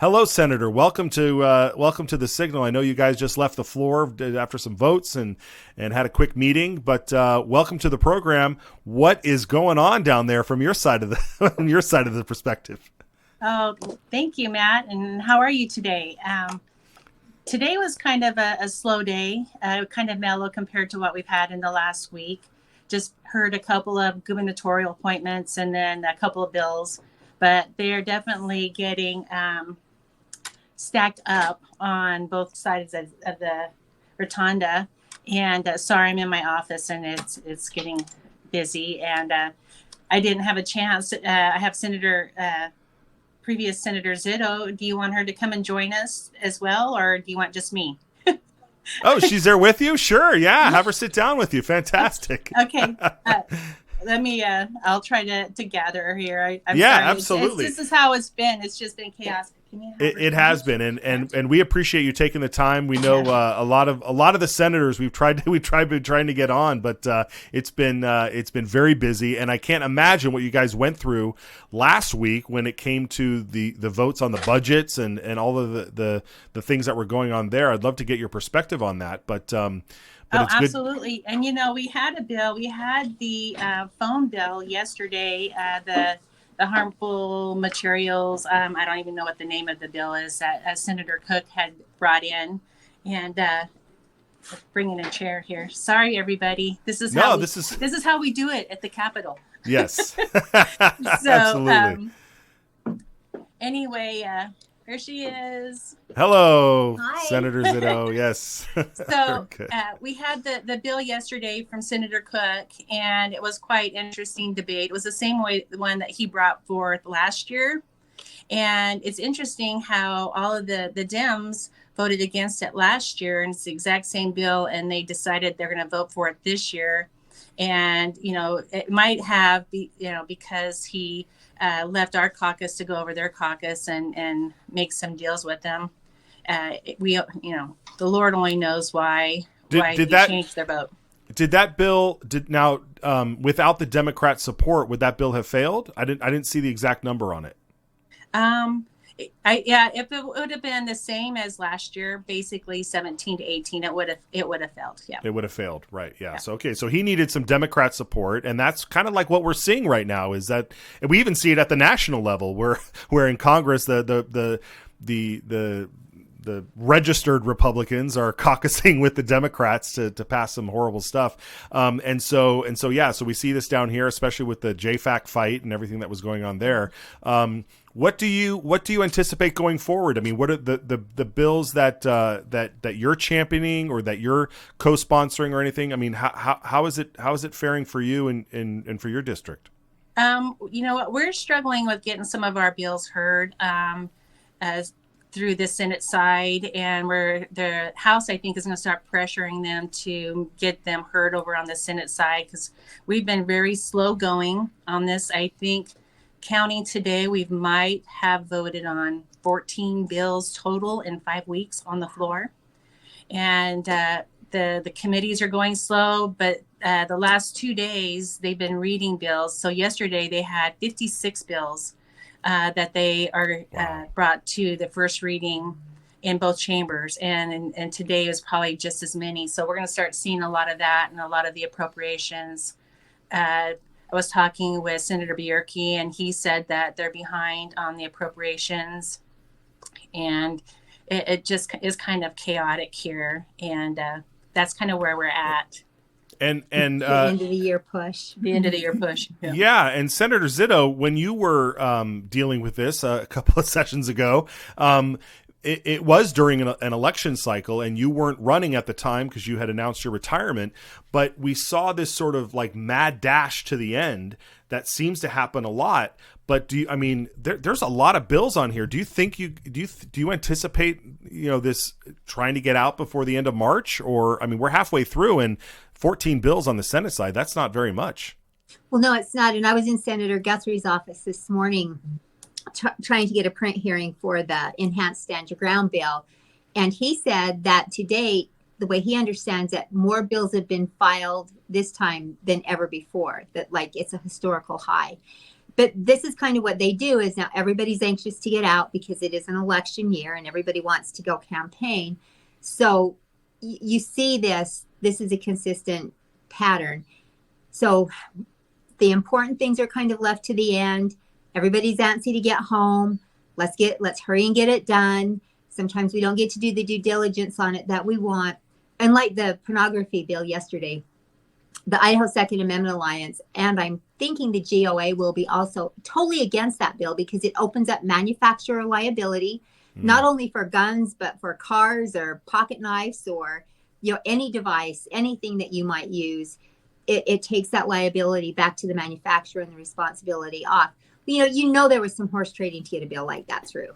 Hello, Senator. Welcome to the Signal. I know you guys just left the floor after some votes and had a quick meeting, but welcome to the program. What is going on down there from your side of the from your side of the perspective? Oh, thank you, Matt. And how are you today? Today was kind of a slow day, kind of mellow compared to what we've had in the last week. Just heard a couple of gubernatorial appointments and then a couple of bills, but they are definitely getting stacked up on both sides of the rotunda. And sorry, I'm in my office and it's getting busy. And I didn't have a chance. I have previous Senator Zito. Do you want her to come and join us as well, or do you want just me? Oh, she's there with you? Sure. Yeah. Have her sit down with you. Fantastic. Okay. Let me, I'll try to gather her here. I'm yeah, sorry. Absolutely. This is how it's been. It's just been chaos. It has been, and we appreciate you taking the time. We know a lot of the senators we've tried trying to get on, but it's been very busy, and I can't imagine what you guys went through last week when it came to the votes on the budgets and all of the things that were going on there. I'd love to get your perspective on that, but it's absolutely. Good. And we had a bill. We had the phone bill yesterday. The harmful materials. I don't even know what the name of the bill is that Senator Cook had brought in, and bringing a chair here. Sorry, everybody. This is how we do it at the Capitol. Yes. So, absolutely. Anyway, here she is. Hello, Hi. Senator Zito. Yes. So we had the bill yesterday from Senator Cook, and it was quite interesting debate. It was the same one that he brought forth last year. And it's interesting how all of the Dems voted against it last year, and it's the exact same bill, and they decided they're going to vote for it this year. And, it might have, because he left our caucus to go over their caucus and make some deals with them. The Lord only knows why he changed their vote. Did that bill without the Democrat support, would that bill have failed? I didn't see the exact number on it. If it would have been the same as last year, basically 17 to 18, it would have failed. Yeah, it would have failed. Right. Yeah. So he needed some Democrat support, and that's kind of like what we're seeing right now. Is that, and we even see it at the national level, where in Congress the registered Republicans are caucusing with the Democrats to pass some horrible stuff. So we see this down here, especially with the JFAC fight and everything that was going on there. What do you anticipate going forward? I mean, what are the bills that you're championing or that you're co-sponsoring or anything? I mean, how is it faring for you and for your district? We're struggling with getting some of our bills heard as through the Senate side, and where the House, I think, is going to start pressuring them to get them heard over on the Senate side, because we've been very slow going on this. I think counting today, we might have voted on 14 bills total in 5 weeks on the floor. And the committees are going slow, but the last 2 days they've been reading bills. So yesterday they had 56 bills that they are brought to the first reading in both chambers, and today is probably just as many. So we're going to start seeing a lot of that and a lot of the appropriations. I was talking with Senator Bierke, and he said that they're behind on the appropriations, and it just is kind of chaotic here, and that's kind of where we're at. And the end of the year push. The end of the year push. Yeah. And Senator Zito, when you were dealing with this a couple of sessions ago, it was during an election cycle, and you weren't running at the time because you had announced your retirement. But we saw this sort of like mad dash to the end that seems to happen a lot. But there's a lot of bills on here. Do you think do you anticipate this trying to get out before the end of March? Or we're halfway through, and 14 bills on the Senate side, that's not very much. Well, no, it's not. And I was in Senator Guthrie's office this morning trying to get a print hearing for the enhanced stand your ground bill. And he said that to date, the way he understands it, more bills have been filed this time than ever before, that like it's a historical high. But this is kind of what they do is now everybody's anxious to get out because it is an election year and everybody wants to go campaign. So you see this is a consistent pattern. So the important things are kind of left to the end. Everybody's antsy to get home. Let's hurry and get it done. Sometimes we don't get to do the due diligence on it that we want. And like the pornography bill yesterday, the Idaho Second Amendment Alliance, and I'm thinking the GOA will be also totally against that bill because it opens up manufacturer liability, not only for guns, but for cars or pocket knives or, any device, anything that you might use. It takes that liability back to the manufacturer and the responsibility off. There was some horse trading to get a bill like that through.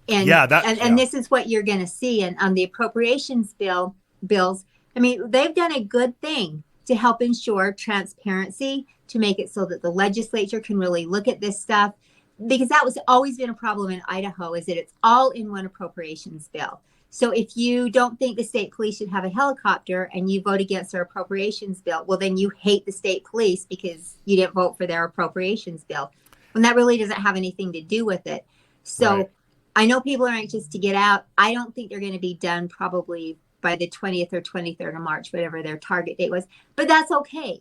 And this is what you're going to see. And on the appropriations bills, I mean, they've done a good thing to help ensure transparency, to make it so that the legislature can really look at this stuff, because that was always been a problem in Idaho, is that it's all in one appropriations bill. So if you don't think the state police should have a helicopter and you vote against their appropriations bill, well, then you hate the state police because you didn't vote for their appropriations bill. And that really doesn't have anything to do with it. So right. I know people are anxious to get out. I don't think they're going to be done probably by the 20th or 23rd of March, whatever their target date was. But that's okay,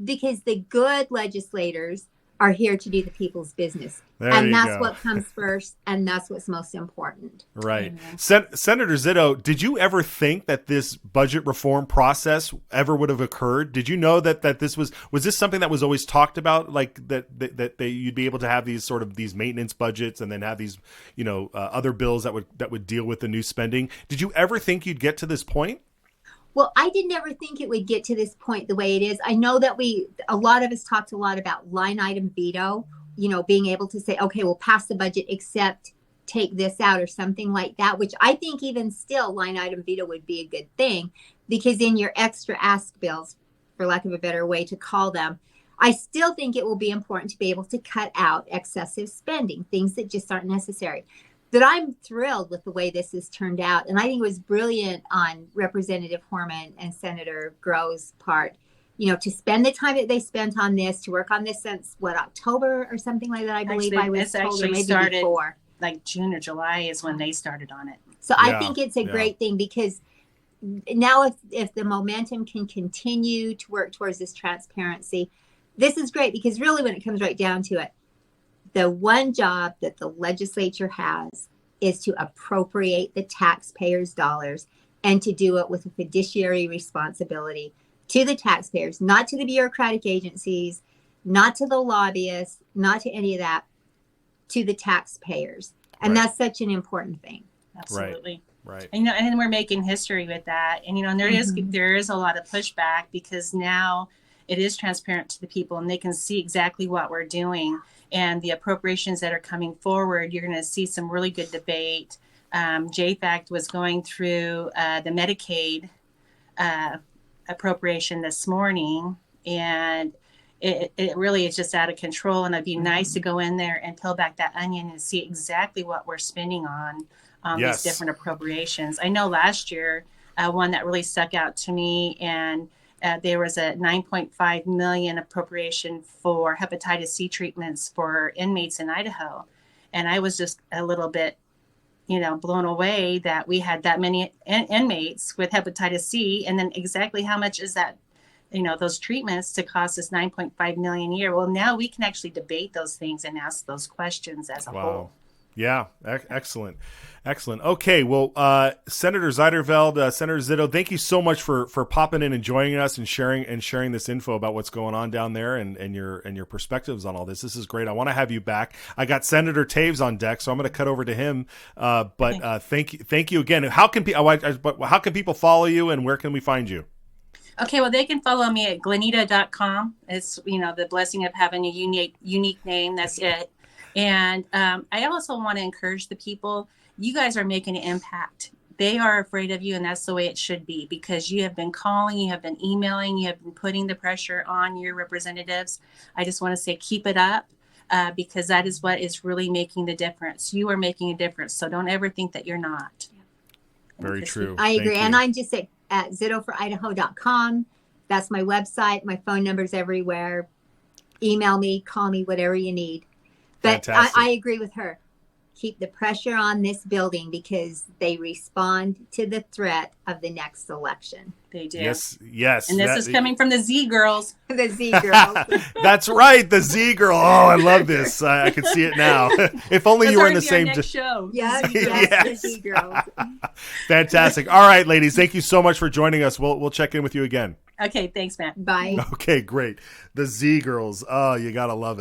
because the good legislators are here to do the people's business. And that's what comes first, and that's what's most important. Right. Senator Zito, did you ever think that this budget reform process ever would have occurred? Did you know that this was this something that was always talked about, like that you'd be able to have these maintenance budgets and then have these, other bills that would deal with the new spending? Did you ever think you'd get to this point? Well, I did never think it would get to this point the way it is. I know that a lot of us talked a lot about line item veto, being able to say, okay, we'll pass the budget, except take this out or something like that, which I think even still line item veto would be a good thing, because in your extra ask bills, for lack of a better way to call them, I still think it will be important to be able to cut out excessive spending, things that just aren't necessary. But I'm thrilled with the way this has turned out. And I think it was brilliant on Representative Horman and Senator Groh's part, to spend the time that they spent on this, to work on this since, October or something like that, I believe I was told, or maybe before. Like June or July is when they started on it. So I think it's a great thing, because now if the momentum can continue to work towards this transparency, this is great, because really when it comes right down to it, the one job that the legislature has is to appropriate the taxpayers' dollars, and to do it with a fiduciary responsibility to the taxpayers, not to the bureaucratic agencies, not to the lobbyists, not to any of that, to the taxpayers. And that's such an important thing. Absolutely. Right. And we're making history with that. And, there is a lot of pushback, because now it is transparent to the people and they can see exactly what we're doing. And the appropriations that are coming forward, you're going to see some really good debate. JFACT was going through the Medicaid appropriation this morning, and it really is just out of control. And it'd be nice to go in there and peel back that onion and see exactly what we're spending on these different appropriations. I know last year, one that really stuck out to me, and there was a $9.5 million appropriation for hepatitis C treatments for inmates in Idaho. And I was just a little bit, blown away that we had that many inmates with hepatitis C. And then exactly how much is that, those treatments to cost us $9.5 million a year? Well, now we can actually debate those things and ask those questions as a whole. Yeah. Excellent. Okay. Well, Senator Zuiderveld, Senator Zito, thank you so much for popping in and joining us and sharing this info about what's going on down there and your perspectives on all this. This is great. I want to have you back. I got Senator Taves on deck, so I'm going to cut over to him. But thank you again. How can people follow you, and where can we find you? Okay, well, they can follow me at glenita.com. It's, the blessing of having a unique name. That's it. And I also want to encourage the people. You guys are making an impact. They are afraid of you, and that's the way it should be, because you have been calling, you have been emailing, you have been putting the pressure on your representatives. I just want to say keep it up, because that is what is really making the difference. You are making a difference, so don't ever think that you're not. Very true. I agree. And I'm just at zitoforidaho.com. That's my website. My phone number's everywhere. email me, call me, whatever you need. But I agree with her. Keep the pressure on this building because they respond to the threat of the next election. They do. Yes. And this is coming from the Z girls. The Z girls. That's right, the Z girl. Oh, I love this. I can see it now. If only you were in the same show. Yes, Yes. the Z girls. Fantastic. All right, ladies, thank you so much for joining us. We'll check in with you again. Okay, thanks, Matt. Bye. Okay, great. The Z girls. Oh, you gotta love it.